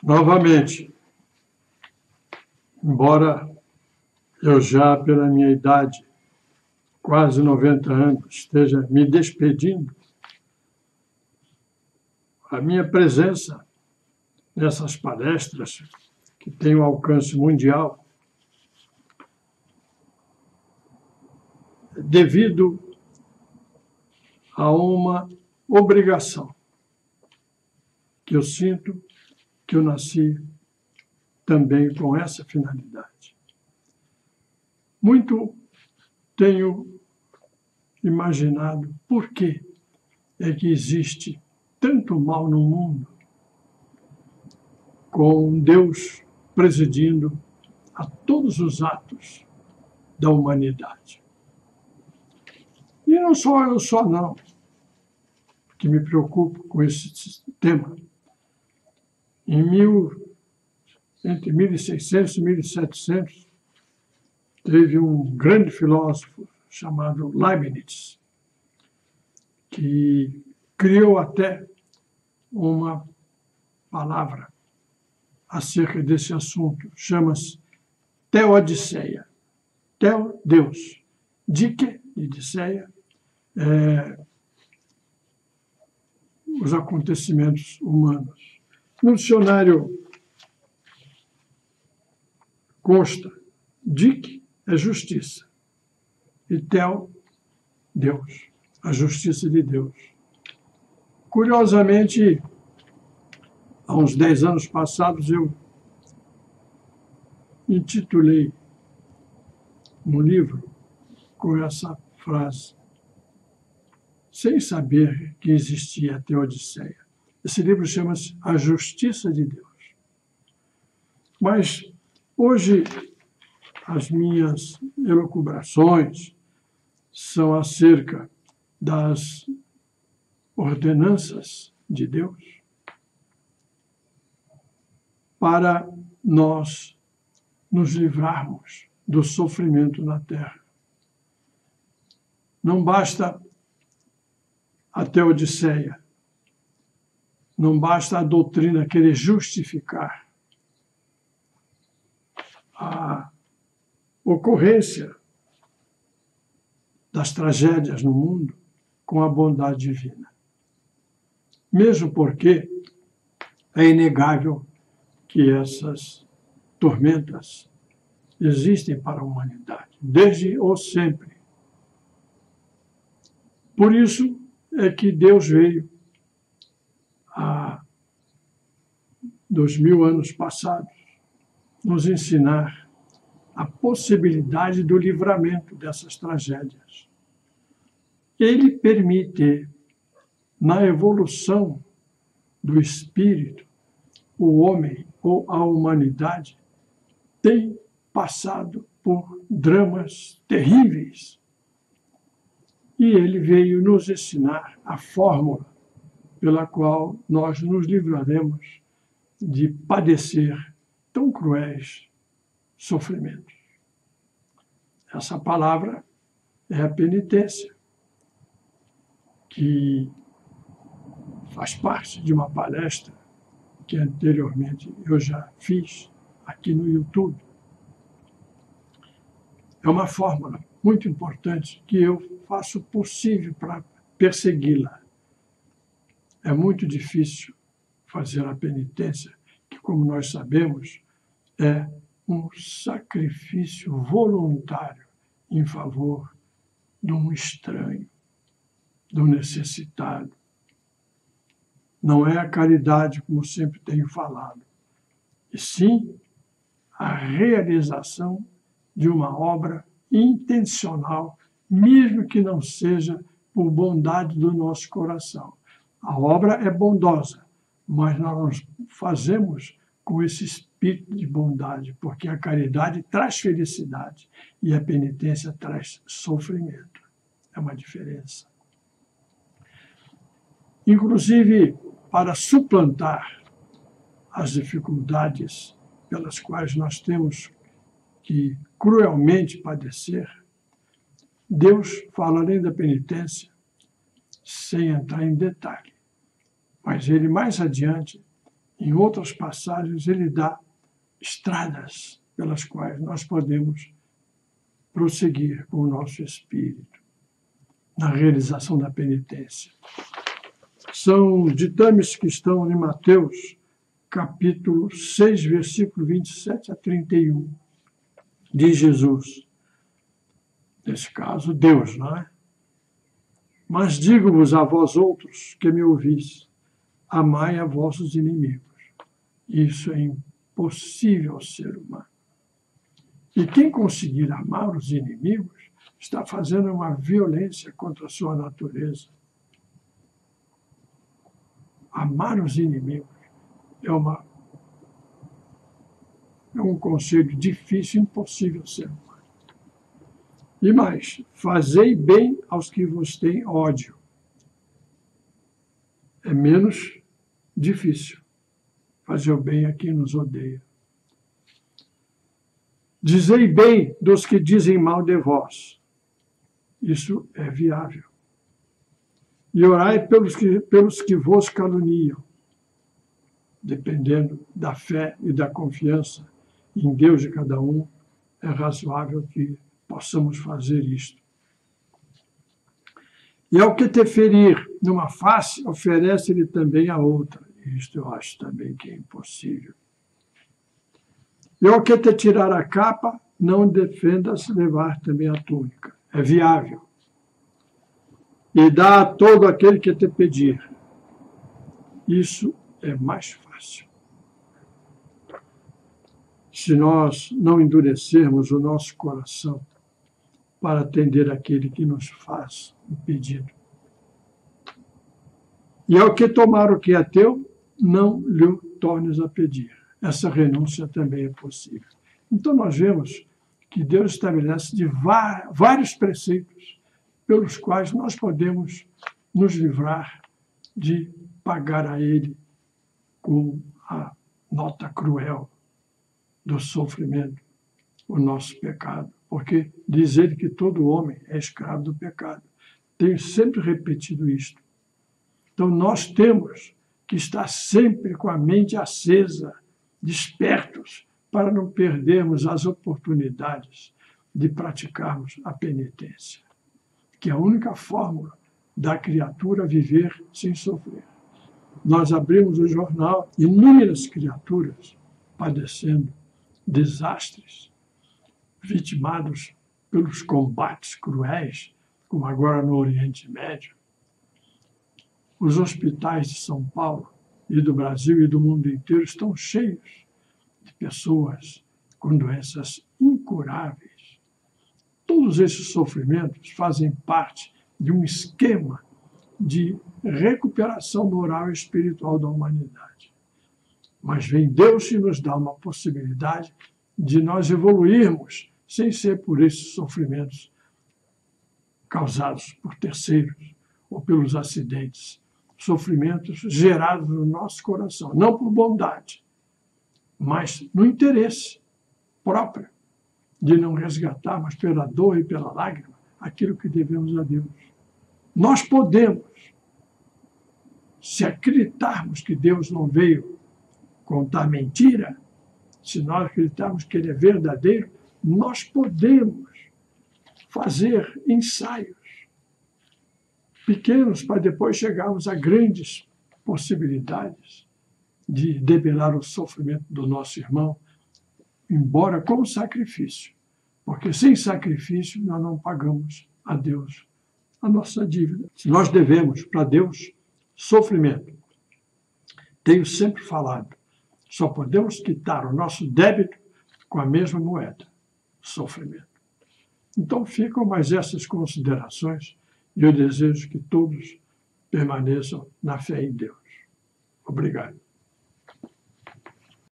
Novamente, embora eu já, pela minha idade, quase 90 anos, esteja me despedindo, a minha presença nessas palestras, que têm um alcance mundial, devido a uma obrigação que eu sinto que eu nasci também com essa finalidade. Muito tenho imaginado por que é que existe tanto mal no mundo, com Deus presidindo a todos os atos da humanidade. E não só eu só não, que me preocupo com esse tema. Entre 1600 e 1700, teve um grande filósofo chamado Leibniz, que criou até uma palavra acerca desse assunto, chama-se Teodiceia. Teo, Deus. Dike, de Diceia, os acontecimentos humanos. No dicionário consta, Dik é justiça, e Tel, Deus, a justiça de Deus. Curiosamente, há uns 10 anos passados, eu intitulei um livro com essa frase, sem saber que existia a Teodiceia. Esse livro chama-se A Justiça de Deus. Mas hoje as minhas elucubrações são acerca das ordenanças de Deus para nós nos livrarmos do sofrimento na Terra. Não basta a Teodiceia, não basta a doutrina querer justificar a ocorrência das tragédias no mundo com a bondade divina. Mesmo porque é inegável que essas tormentas existem para a humanidade, desde ou sempre. Por isso é que Deus veio há 2000 anos passados nos ensinar a possibilidade do livramento dessas tragédias. Ele permite, na evolução do espírito, o homem ou a humanidade tem passado por dramas terríveis. E ele veio nos ensinar a fórmula pela qual nós nos livraremos de padecer tão cruéis sofrimentos. Essa palavra é a penitência, que faz parte de uma palestra que anteriormente eu já fiz aqui no YouTube. É uma fórmula muito importante que eu faço o possível para persegui-la. É muito difícil fazer a penitência, que, como nós sabemos, é um sacrifício voluntário em favor de um estranho, do necessitado. Não é a caridade, como sempre tenho falado, e sim a realização de uma obra intencional, mesmo que não seja por bondade do nosso coração. A obra é bondosa, mas nós fazemos com esse espírito de bondade, porque a caridade traz felicidade e a penitência traz sofrimento. É uma diferença. Inclusive, para suplantar as dificuldades pelas quais nós temos que cruelmente padecer, Deus fala além da penitência, sem entrar em detalhe. Mas ele mais adiante Em outras passagens, ele dá estradas pelas quais nós podemos prosseguir com o nosso espírito na realização da penitência. São ditames que estão em Mateus, capítulo 6, versículo 27 a 31, de Jesus. Nesse caso, Deus, não é? Mas digo-vos a vós outros que me ouvis, amai a vossos inimigos. Isso é impossível ao ser humano. E quem conseguir amar os inimigos está fazendo uma violência contra a sua natureza. Amar os inimigos é um conselho difícil, impossível ao ser humano. E mais, fazei bem aos que vos têm ódio. É menos difícil fazer o bem a quem nos odeia. Dizei bem dos que dizem mal de vós. Isso é viável. E orai pelos que vos caluniam. Dependendo da fé e da confiança em Deus de cada um, é razoável que possamos fazer isto. E ao que te ferir numa face, oferece-lhe também a outra. Isto eu acho também que é impossível. E ao que te tirar a capa, não defendas levar também a túnica. É viável. E dá a todo aquele que te pedir. Isso é mais fácil. Se nós não endurecermos o nosso coração para atender aquele que nos faz um pedido. E ao que tomar o que é teu, não lhe tornes a pedir. Essa renúncia também é possível. Então nós vemos que Deus estabelece de vários preceitos pelos quais nós podemos nos livrar de pagar a Ele com a nota cruel do sofrimento, o nosso pecado. Porque diz ele que todo homem é escravo do pecado. Tenho sempre repetido isto. Então nós temos que estar sempre com a mente acesa, despertos, para não perdermos as oportunidades de praticarmos a penitência, que é a única fórmula da criatura viver sem sofrer. Nós abrimos o jornal, inúmeras criaturas padecendo desastres, vitimados pelos combates cruéis, como agora no Oriente Médio. Os hospitais de São Paulo e do Brasil e do mundo inteiro estão cheios de pessoas com doenças incuráveis. Todos esses sofrimentos fazem parte de um esquema de recuperação moral e espiritual da humanidade. Mas vem Deus e nos dá uma possibilidade de nós evoluirmos sem ser por esses sofrimentos causados por terceiros ou pelos acidentes. Sofrimentos gerados no nosso coração, não por bondade, mas no interesse próprio de não resgatarmos pela dor e pela lágrima aquilo que devemos a Deus. Nós podemos, se acreditarmos que Deus não veio contar mentira, se nós acreditarmos que Ele é verdadeiro, nós podemos fazer ensaios pequenos para depois chegarmos a grandes possibilidades de debelar o sofrimento do nosso irmão, embora com sacrifício, porque sem sacrifício nós não pagamos a Deus a nossa dívida. Nós devemos para Deus sofrimento. Tenho sempre falado, só podemos quitar o nosso débito com a mesma moeda, sofrimento. Então ficam mais essas considerações e eu desejo que todos permaneçam na fé em Deus. Obrigado.